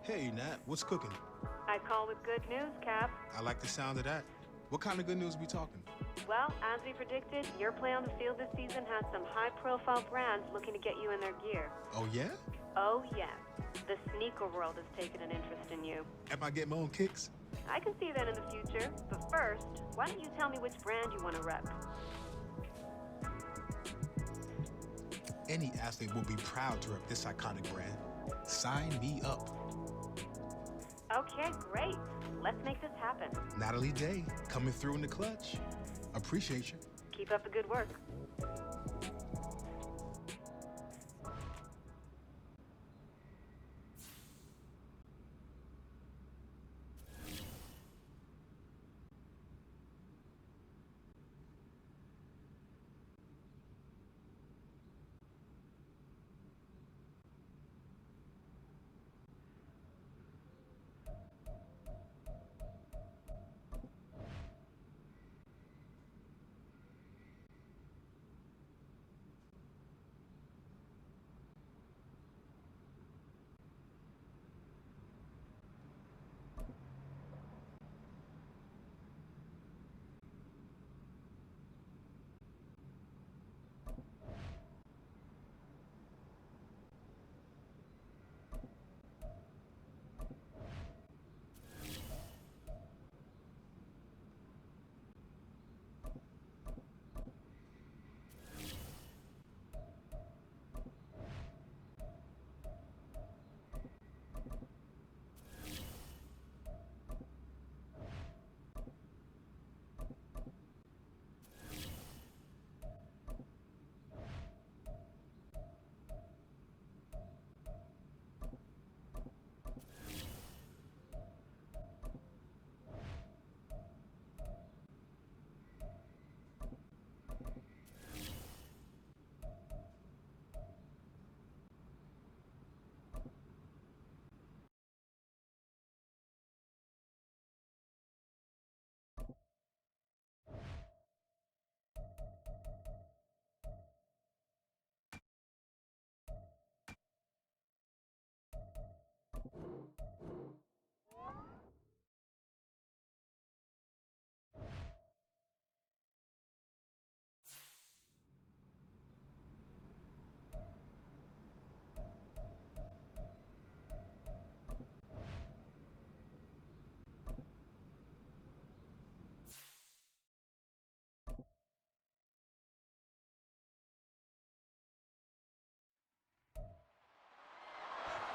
Hey, Nat, what's cooking? I call with good news, Cap. I like the sound of that. What kind of good news we talking? Well, as we predicted, your play on the field this season has some high-profile brands looking to get you in their gear. Oh, yeah? Oh, yes. The sneaker world has taken an interest in you. Am I getting my own kicks? I can see that in the future. But first, why don't you tell me which brand you want to rep? Any athlete will be proud to rep this iconic brand. Sign me up. Okay, great. Let's make this happen. Natalie Day, coming through in the clutch. Appreciate you. Keep up the good work.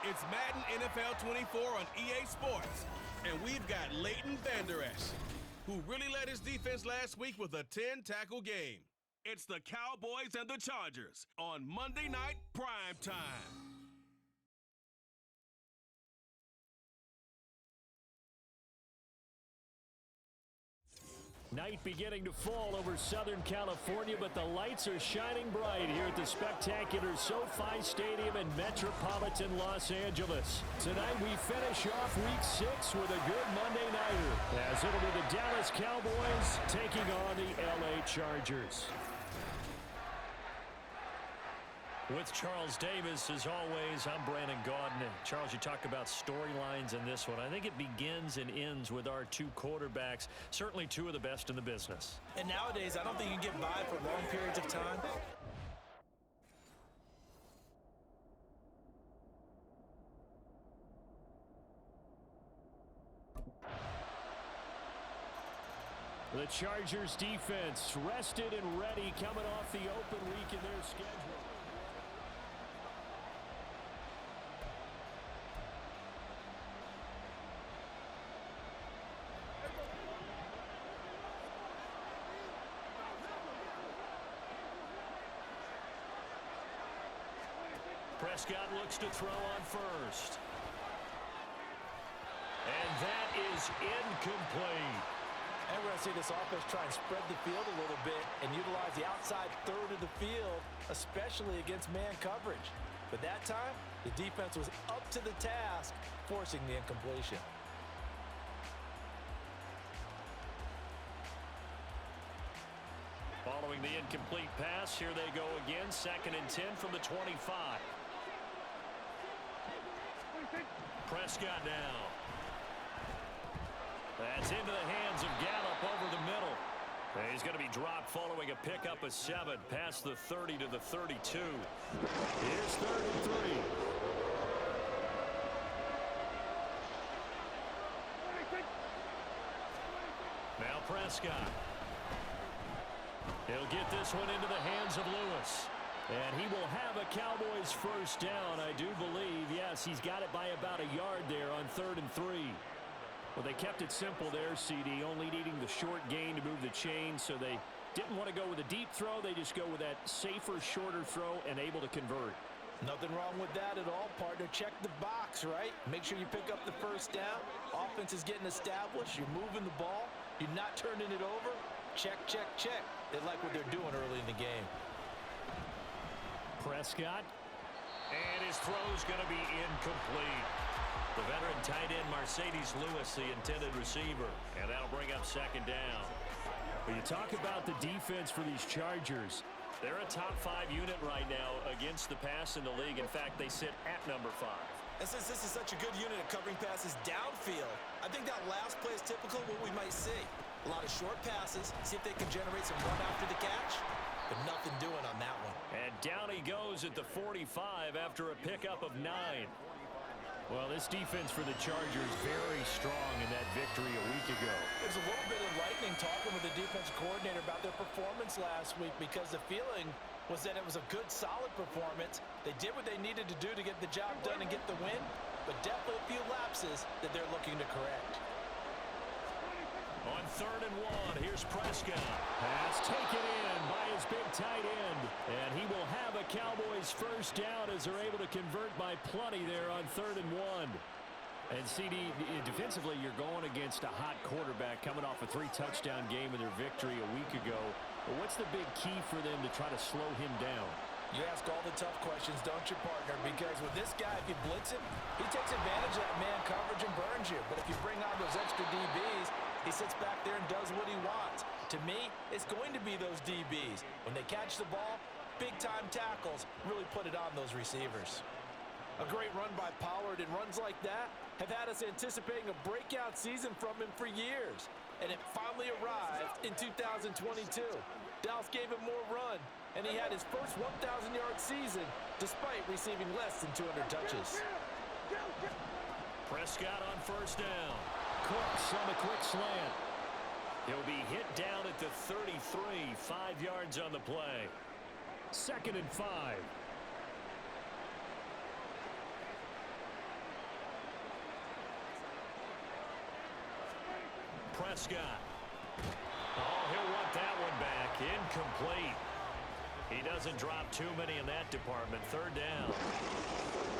It's Madden NFL 24 on EA Sports, and we've got Leighton Vander Esch, who really led his defense last week with a 10-tackle game. It's the Cowboys and the Chargers on Monday Night Prime Time. Night beginning to fall over Southern California, but the lights are shining bright here at the spectacular SoFi Stadium in metropolitan Los Angeles. Tonight we finish off Week 6 with a good Monday nighter, as it'll be the Dallas Cowboys taking on the LA Chargers. With Charles Davis, as always, I'm Brandon Gaudin. And Charles, you talk about storylines in this one. I think it begins and ends with our two quarterbacks, certainly two of the best in the business. And nowadays, I don't think you can get by for long periods of time. The Chargers defense rested and ready coming off the open week in their schedule. Prescott looks to throw on first. And that is incomplete. And we're going to see this offense try and spread the field a little bit and utilize the outside third of the field, especially against man coverage. But that time, the defense was up to the task, forcing the incompletion. Following the incomplete pass, here they go again. 2nd and 10 from the 25. Prescott now. That's into the hands of Gallup over the middle. And he's going to be dropped following a pickup of 7 past the 30 to the 32. Here's 3rd and 3. Now Prescott. He'll get this one into the hands of Lewis. And he will have a Cowboys first down, I do believe. Yes, he's got it by about a yard there on 3rd and 3. Well, they kept it simple there, CD, only needing the short gain to move the chain, so they didn't want to go with a deep throw. They just go with that safer, shorter throw and able to convert. Nothing wrong with that at all, partner. Check the box, right? Make sure you pick up the first down. Offense is getting established. You're moving the ball. You're not turning it over. Check, check, check. They like what they're doing early in the game. Prescott. And his throw's going to be incomplete. The veteran tight end Mercedes Lewis, the intended receiver. And that'll bring up 2nd down. When you talk about the defense for these Chargers, they're a top 5 unit right now against the pass in the league. In fact, they sit at number 5. And since this is such a good unit at covering passes downfield, I think that last play is typical of what we might see. A lot of short passes, see if they can generate some run after the catch, but nothing doing on that one. And down he goes at the 45 after a pickup of 9. Well, this defense for the Chargers very strong in that victory a week ago. There's a little bit of lightning talking with the defensive coordinator about their performance last week because the feeling was that it was a good, solid performance. They did what they needed to do to get the job done and get the win, but definitely a few lapses that they're looking to correct. On 3rd and 1, here's Prescott. Pass taken in by his big tight end. And he will have a Cowboys first down as they're able to convert by plenty there on 3rd and 1. And CD, defensively, you're going against a hot quarterback coming off a 3-touchdown game in their victory a week ago. But what's the big key for them to try to slow him down? You ask all the tough questions, don't you, partner? Because with this guy, if you blitz him, he takes advantage of that man coverage and burns you. But if you bring on those extra DBs, he sits back there and does what he wants. To me, it's going to be those DBs. When they catch the ball, big-time tackles really put it on those receivers. A great run by Pollard, and runs like that have had us anticipating a breakout season from him for years. And it finally arrived in 2022. Dallas gave him more run, and he had his first 1,000-yard season despite receiving less than 200 touches. Prescott on first down. Cooks on a quick slant. He'll be hit down at the 33, 5 yards on the play. 2nd and 5. Prescott. Oh, he'll want that one back. Incomplete. He doesn't drop too many in that department. 3rd down.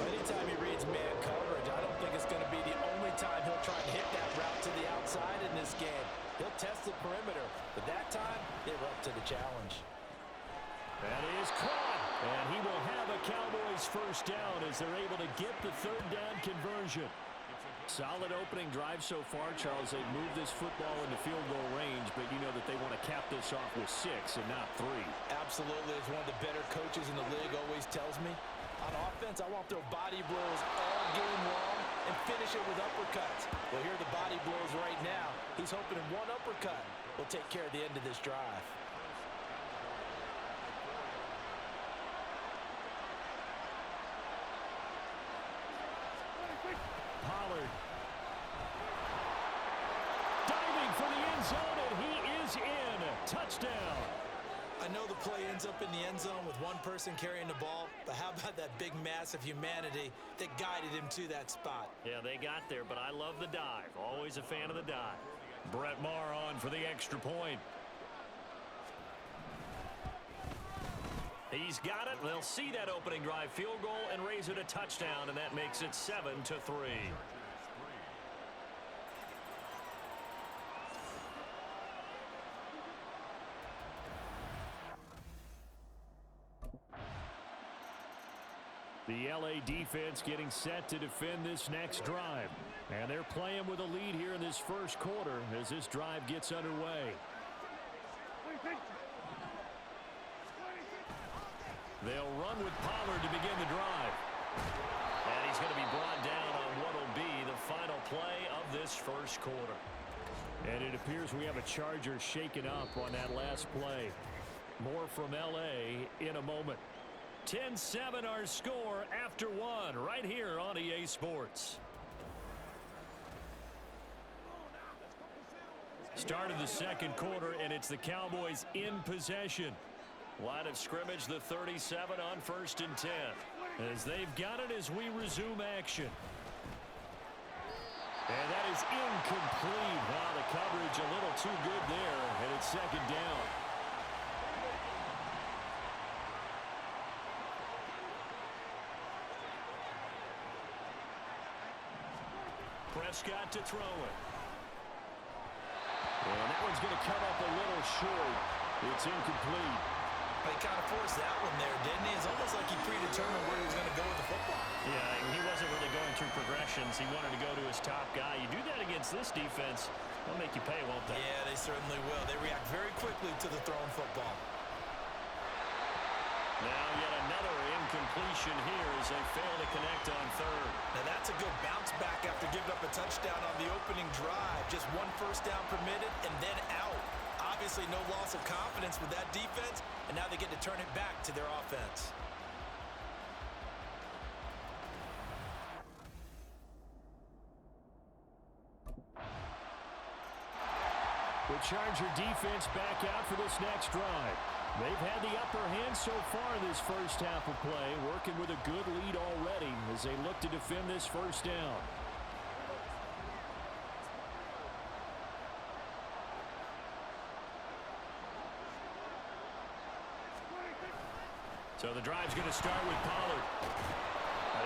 Anytime he reads man coverage, I don't think it's going to be the only time he'll try and hit that route to the outside in this game. He'll test the perimeter, but that time, they were up to the challenge. That is caught, and he will have a Cowboys first down as they're able to get the 3rd down conversion. Solid opening drive so far, Charles. They've moved this football into field goal range, but you know that they want to cap this off with 6 and not 3. Absolutely. As one of the better coaches in the league always tells me, on offense, I want to throw body blows all game long and finish it with uppercuts. Well, here are the body blows right now. He's hoping in one uppercut will take care of the end of this drive. Pollard. Diving for the end zone, and he is in. Touchdown. I know the play ends up in the end zone with one person carrying the ball, but how about that big mass of humanity that guided him to that spot? Yeah, they got there, but I love the dive. Always a fan of the dive. Brett Maher on for the extra point. He's got it. They'll see that opening drive field goal and raise it a touchdown, and that makes it 7-3. The LA defense getting set to defend this next drive. And they're playing with a lead here in this first quarter as this drive gets underway. They'll run with Pollard to begin the drive. And he's going to be brought down on final play of this first quarter. And it appears we have a Charger shaken up on that last play. More from L.A. in a moment. 10-7 our score after one right here on EA Sports. Start of the second quarter, and it's the Cowboys in possession. Line of scrimmage, the 37 on 1st and 10. As they've got it as we resume action. And that is incomplete. Wow, the coverage a little too good there, and it's second down. Prescott to throw it. And that one's going to come up a little short. It's incomplete. He kind of forced that one there, didn't he? It's almost like he predetermined where he was going to go with the football. Yeah, he wasn't really going through progressions. He wanted to go to his top guy. You do that against this defense, they'll make you pay, won't they? Yeah, they certainly will. They react very quickly to the thrown football. Now yet another incompletion here as they fail to connect on third. Now that's a good bounce back after giving up a touchdown on the opening drive. Just one first down permitted and then out. Obviously no loss of confidence with that defense, and now they get to turn it back to their offense. The Charger defense back out for this next drive. They've had the upper hand so far in this first half of play, working with a good lead already as they look to defend this first down. So the drive's going to start with Pollard.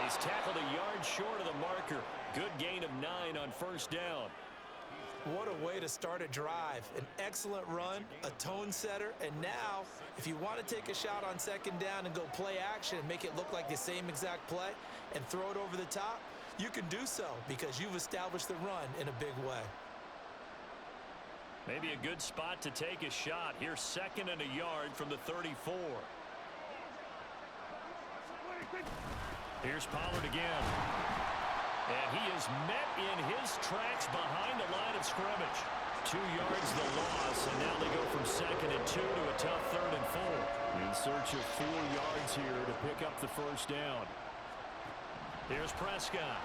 He's tackled a yard short of the marker. Good gain of 9 on first down. What a way to start a drive. An excellent run, a tone setter, and now, if you want to take a shot on second down and go play action and make it look like the same exact play and throw it over the top, you can do so because you've established the run in a big way. Maybe a good spot to take a shot. Here's 2nd and a yard from the 34. Here's Pollard again. And he is met in his tracks behind the line of scrimmage. 2 yards the loss, and now they go from 2nd and 2 to a tough 3rd and 4. In search of 4 yards here to pick up the first down. Here's Prescott.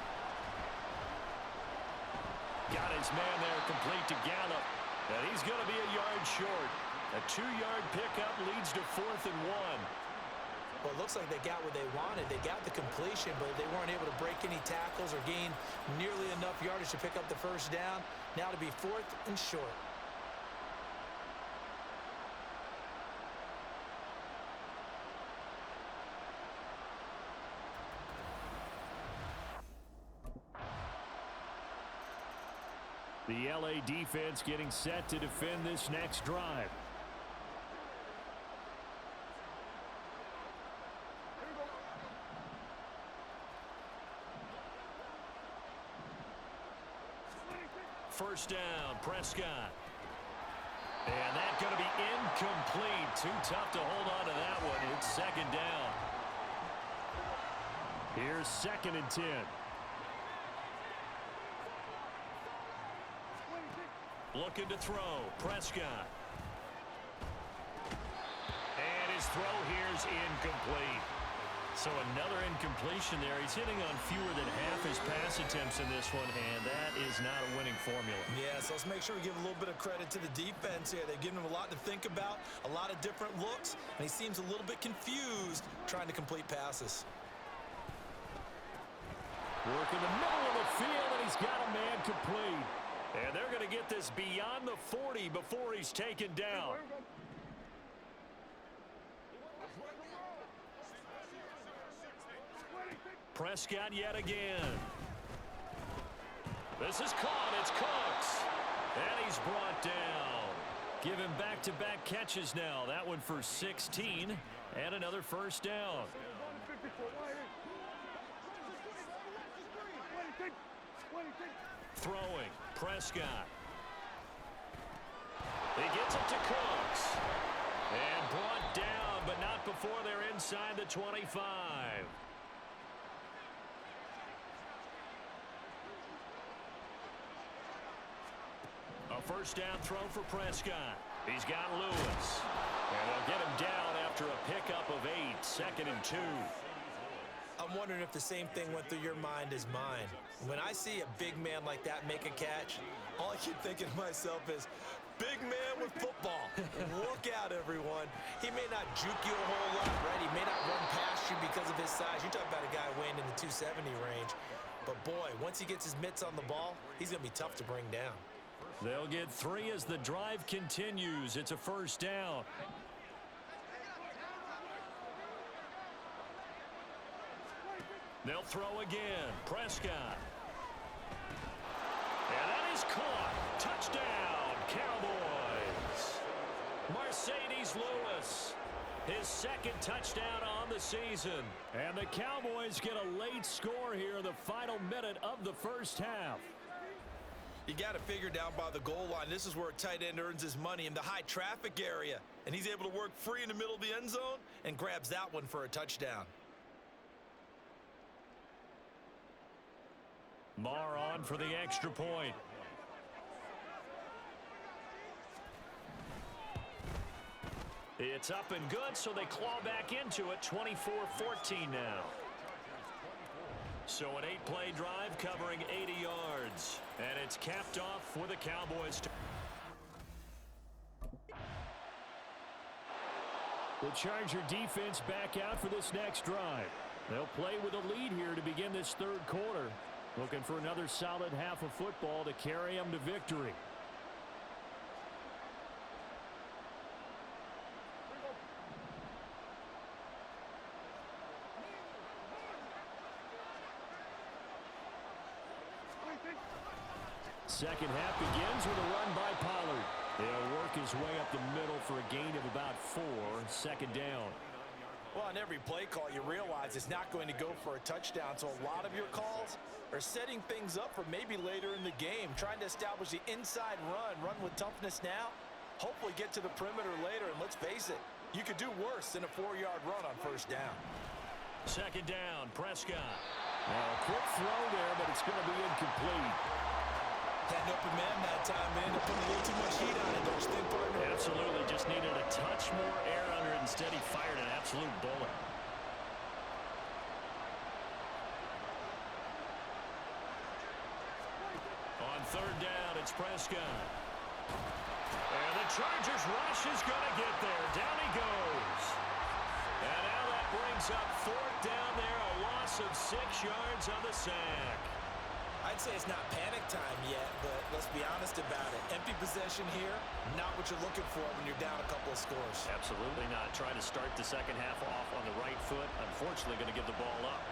Got his man there complete to Gallup. And he's going to be a yard short. A 2-yard pickup leads to 4th and 1. Well, it looks like they got what they wanted. They got the completion, but they weren't able to break any tackles or gain nearly enough yardage to pick up the first down. Now to be 4th and short. The LA defense getting set to defend this next drive. First down, Prescott. And that's going to be incomplete. Too tough to hold on to that one. It's 2nd down. Here's 2nd and 10. Looking to throw, Prescott. And his throw here's incomplete. So another incompletion there. He's hitting on fewer than half his pass attempts in this one, and that is not a winning formula. Yeah, so let's make sure we give a little bit of credit to the defense here. They've given him a lot to think about, a lot of different looks, and he seems a little bit confused trying to complete passes. Work in the middle of the field, and he's got a man complete. And they're going to get this beyond the 40 before he's taken down. Prescott yet again. This is caught. It's Cooks. And he's brought down. Give him back-to-back catches now. That one for 16 and another first down. Throwing. Prescott. He gets it to Cooks. And brought down, but not before they're inside the 25. first down throw for Prescott. He's got Lewis. And they'll get him down after a pickup of 8, 2nd and 2. I'm wondering if the same thing went through your mind as mine. When I see a big man like that make a catch, all I keep thinking to myself is, big man with football. Look out, everyone. He may not juke you a whole lot, right? He may not run past you because of his size. You're talking about a guy weighing in the 270 range. But, boy, once he gets his mitts on the ball, he's going to be tough to bring down. They'll get 3 as the drive continues. It's a first down. They'll throw again. Prescott. And that is caught. Touchdown, Cowboys. Mercedes Lewis. His 2nd touchdown on the season. And the Cowboys get a late score here in the final minute of the first half. You got to figure down by the goal line. This is where a tight end earns his money in the high traffic area. And he's able to work free in the middle of the end zone and grabs that one for a touchdown. Marr on for the extra point. It's up and good, so they claw back into it. 24-14 now. So an 8-play drive covering 80 yards. And it's capped off for the Cowboys. The Charger defense back out for this next drive. They'll play with a lead here to begin this third quarter. Looking for another solid half of football to carry them to victory. Second half begins with a run by Pollard. He'll work his way up the middle for a gain of about 4, 2nd down. Well, on every play call, you realize it's not going to go for a touchdown, so a lot of your calls are setting things up for maybe later in the game, trying to establish the inside run with toughness now, hopefully get to the perimeter later, and let's face it, you could do worse than a 4-yard run on first down. 2nd down, Prescott. Now, a quick throw there, but it's going to be incomplete. Had an open man that time, man. They put a little too much heat on it, don't you think, partner? Absolutely. Just needed a touch more air under it. Instead, he fired an absolute bullet. On 3rd down, it's Prescott. And the Chargers rush is going to get there. Down he goes. And now that brings up 4th down there. A loss of 6 yards on the sack. I'd say it's not panic time yet, but let's be honest about it. Empty possession here, not what you're looking for when you're down a couple of scores. Absolutely not. Trying to start the second half off on the right foot. Unfortunately, going to give the ball up.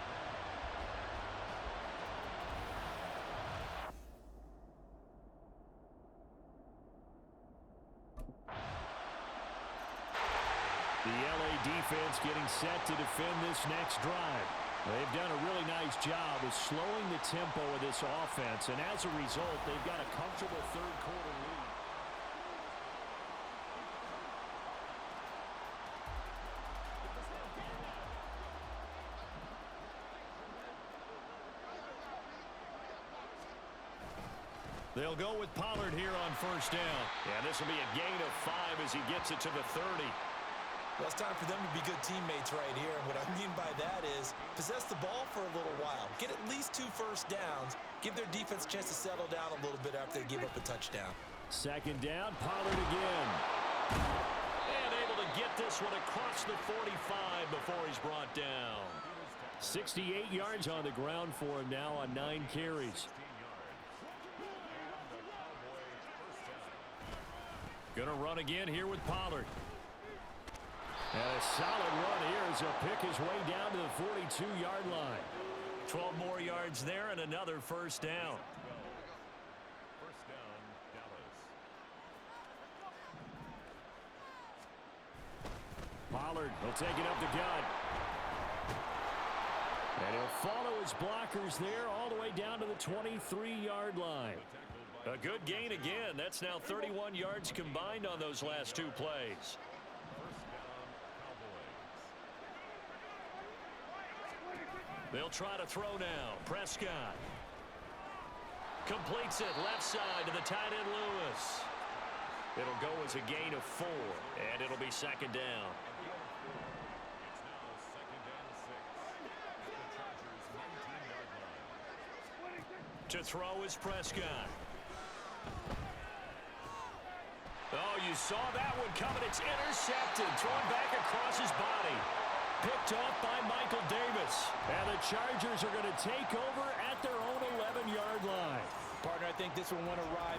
The LA defense getting set to defend this next drive. They've done a really nice job of slowing the tempo of this offense, and as a result, they've got a comfortable third quarter lead. They'll go with Pollard here on first down. And this will be a gain of 5 as he gets it to the 30. Well, it's time for them to be good teammates right here. And what I mean by that is possess the ball for a little while. Get at least 2 first downs. Give their defense a chance to settle down a little bit after they give up a touchdown. 2nd down, Pollard again. And able to get this one across the 45 before he's brought down. 68 yards on the ground for him now on 9 carries. Gonna run again here with Pollard. And a solid run here as he'll pick his way down to the 42-yard line. 12 more yards there and another first down. Pollard will take it up the gut. And he'll follow his blockers there all the way down to the 23-yard line. A good gain again. That's now 31 yards combined on those last 2 plays. They'll try to throw now. Prescott. Completes it left side to the tight end Lewis. It'll go as a gain of 4, and it'll be second down. To throw is Prescott. Oh, you saw that one coming. It's intercepted. Thrown back across his body. Picked off by Michael Davis. And the Chargers are going to take over at their own 11-yard line. Partner, I think this one went awry.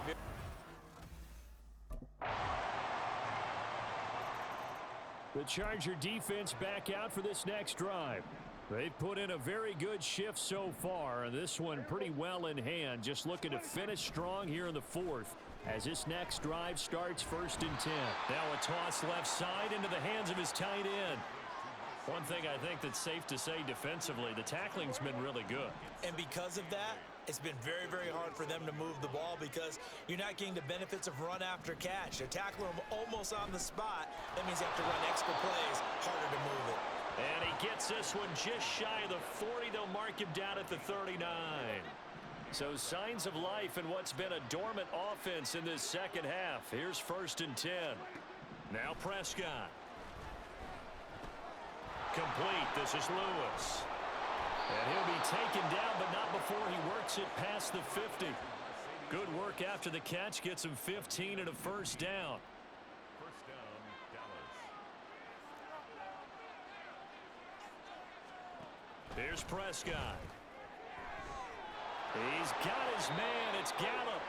The Charger defense back out for this next drive. They've put in a very good shift so far, and this one pretty well in hand. Just looking to finish strong here in the 4th as this next drive starts 1st and 10. Now a toss left side into the hands of his tight end. One thing I think that's safe to say defensively, the tackling's been really good. And because of that, it's been very, very hard for them to move the ball because you're not getting the benefits of run after catch. They're tackling them almost on the spot. That means you have to run extra plays, harder to move it. And he gets this one just shy of the 40. They'll mark him down at the 39. So signs of life in what's been a dormant offense in this second half. Here's 1st and 10. Now Prescott. Complete. This is Lewis. And he'll be taken down, but not before he works it past the 50. Good work after the catch. Gets him 15 and a 1st down. Here's Prescott. He's got his man. It's Gallup.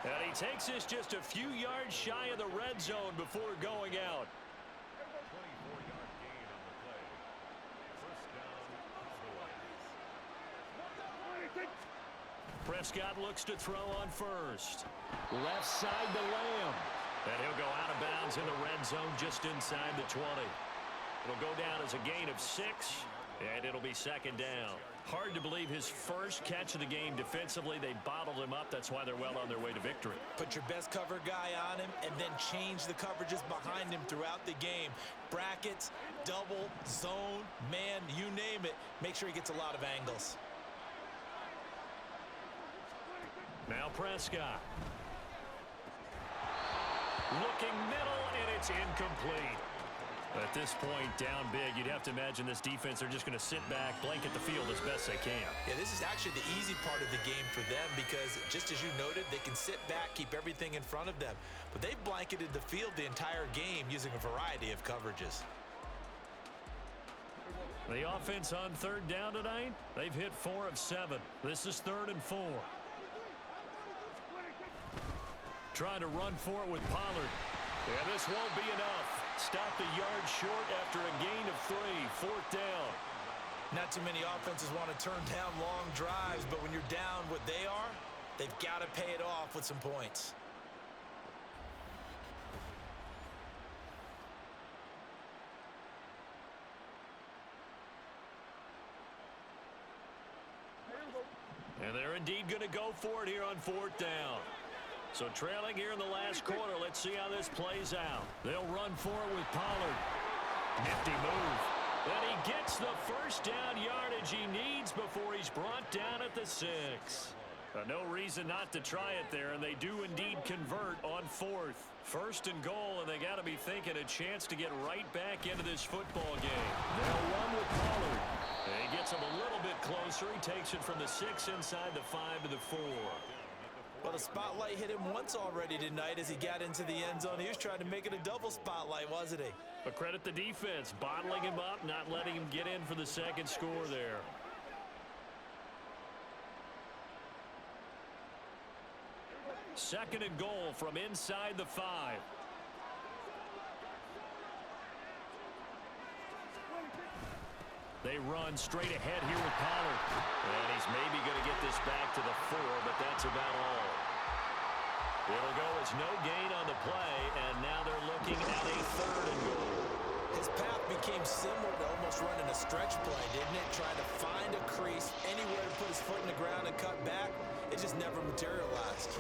And he takes this just a few yards shy of the red zone before going out. Prescott looks to throw on 1st. Left side to Lamb. And he'll go out of bounds in the red zone just inside the 20. It'll go down as a gain of 6. And it'll be second down. Hard to believe his first catch of the game defensively. They bottled him up. That's why they're well on their way to victory. Put your best cover guy on him and then change the coverages behind him throughout the game. Brackets, double, zone, man, you name it. Make sure he gets a lot of angles. Now Prescott. Looking middle, and it's incomplete. At this point, down big, you'd have to imagine this defense, they're just going to sit back, blanket the field as best they can. Yeah, this is actually the easy part of the game for them because, just as you noted, they can sit back, keep everything in front of them. But they've blanketed the field the entire game using a variety of coverages. The offense on 3rd down tonight, they've hit 4 of 7. This is 3rd and 4. Trying to run for it with Pollard. Yeah, this won't be enough. Stopped a yard short after a gain of 3. 4th down. Not too many offenses want to turn down long drives, but when you're down what they are, they've got to pay it off with some points. And they're indeed going to go for it here on 4th down. So trailing here in the last quarter. Let's see how this plays out. They'll run for it with Pollard. Nifty move. And he gets the first down yardage he needs before he's brought down at the 6. No reason not to try it there, and they do indeed convert on 4th. 1st and goal, and they got to be thinking a chance to get right back into this football game. They'll run with Pollard. And he gets him a little bit closer. He takes it from the 6 inside the 5 to the 4. Well, the spotlight hit him once already tonight as he got into the end zone. He was trying to make it a double spotlight, wasn't he? But credit the defense, bottling him up, not letting him get in for the second score there. Second and goal from inside the 5. They run straight ahead here with Pollard. And he's maybe going to get this back to the 4, but that's about all. It'll go as no gain on the play, and now they're looking at a 3rd and goal. His path became similar to almost running a stretch play, didn't it? Trying to find a crease, anywhere to put his foot in the ground and cut back. It just never materialized.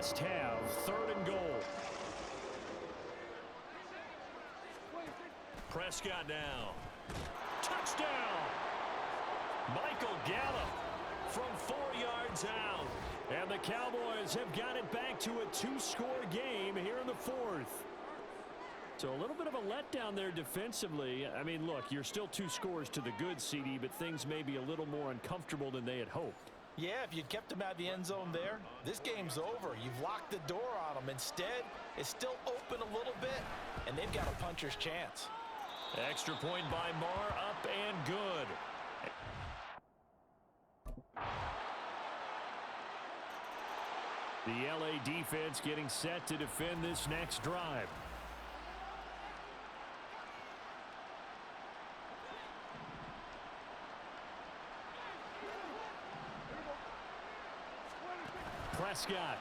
must have. 3rd and goal. Prescott now. Touchdown! Michael Gallup from 4 yards out. And the Cowboys have got it back to a 2-score game here in the 4th. So a little bit of a letdown there defensively. I mean, look, you're still 2 scores to the good, CD, but things may be a little more uncomfortable than they had hoped. Yeah, if you'd kept them out of the end zone there, this game's over. You've locked the door on them. Instead, it's still open a little bit, and they've got a puncher's chance. Extra point by Marr, up and good. The LA defense getting set to defend this next drive. Prescott.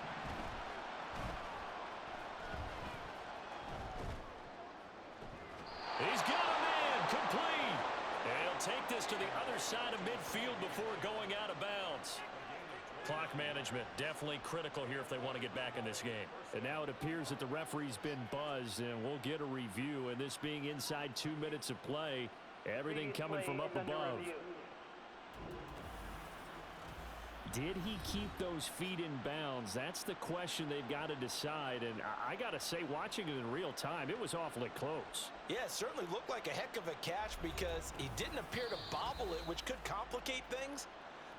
He's got a man complete. And he'll take this to the other side of midfield before going out of bounds. Clock management definitely critical here if they want to get back in this game. And now it appears that the referee's been buzzed, and we'll get a review. And this being inside 2 minutes of play, everything coming from up above. Did he keep those feet in bounds? That's the question they've got to decide. And I got to say, watching it in real time, it was awfully close. Yeah, it certainly looked like a heck of a catch because he didn't appear to bobble it, which could complicate things.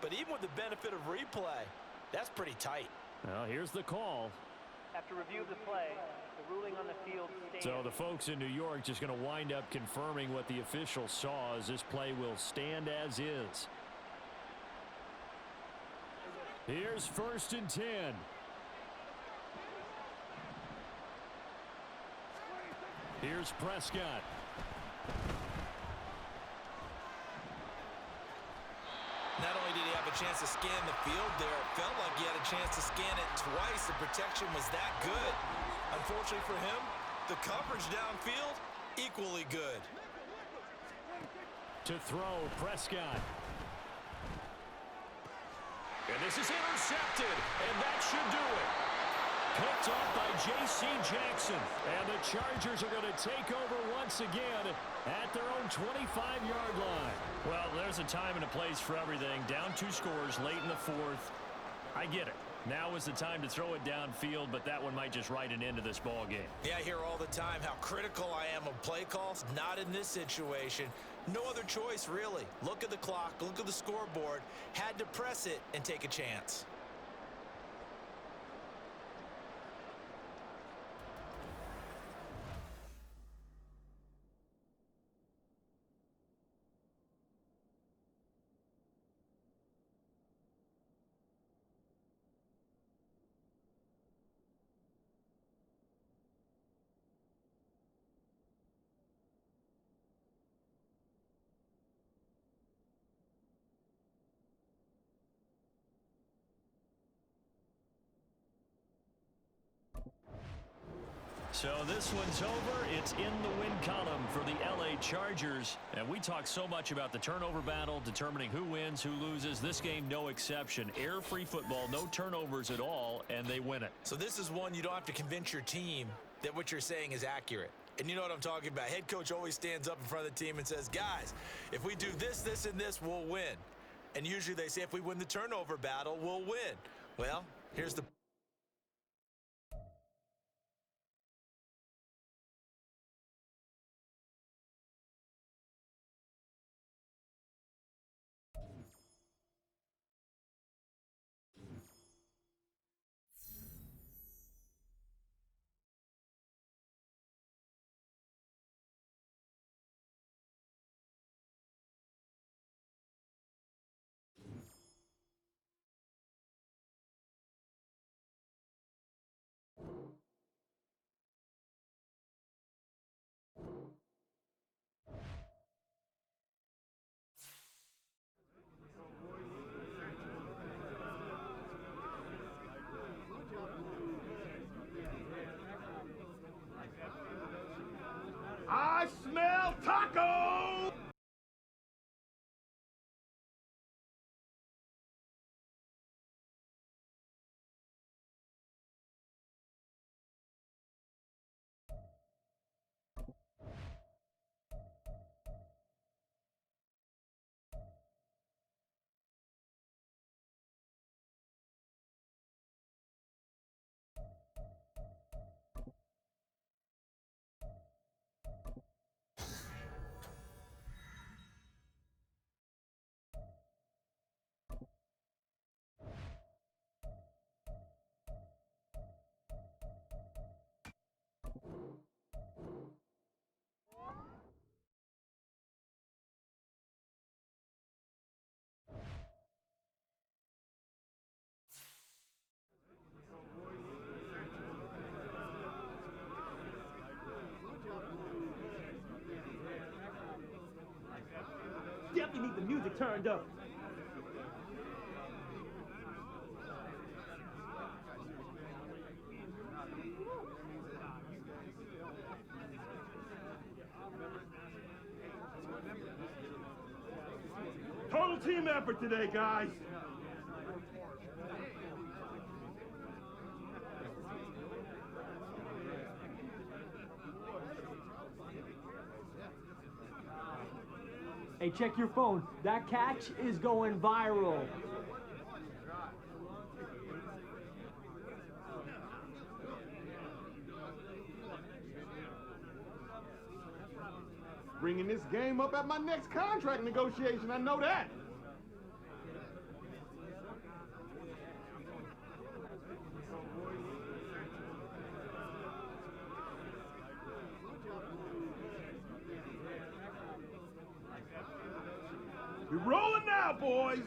But even with the benefit of replay, that's pretty tight. Well, here's the call. After review of the play, the ruling on the field stands. So the folks in New York just going to wind up confirming what the official saw, as this play will stand as is. Here's 1st and 10. Here's Prescott. Not only did he have a chance to scan the field there, it felt like he had a chance to scan it twice. The protection was that good. Unfortunately for him, the coverage downfield, equally good. To throw, Prescott. And this is intercepted, and that should do it. Picked off by J.C. Jackson, and the Chargers are going to take over once again at their own 25-yard line. Well, there's a time and a place for everything. Down 2 scores late in the 4th. I get it. Now is the time to throw it downfield, but that one might just write an end to this ball game. Yeah, I hear all the time how critical I am of play calls. Not in this situation. No other choice, really. Look at the clock, look at the scoreboard. Had to press it and take a chance. So this one's over. It's in the win column for the LA Chargers. And we talk so much about the turnover battle, determining who wins, who loses. This game, no exception. Air-free football, no turnovers at all, and they win it. So this is one you don't have to convince your team that what you're saying is accurate. And you know what I'm talking about. Head coach always stands up in front of the team and says, guys, if we do this, this, and this, we'll win. And usually they say if we win the turnover battle, we'll win. Well, here's the definitely need the music turned up. Total team effort today, guys. Hey, check your phone. That catch is going viral. Bringing this game up at my next contract negotiation, I know that. We're rolling now, boys.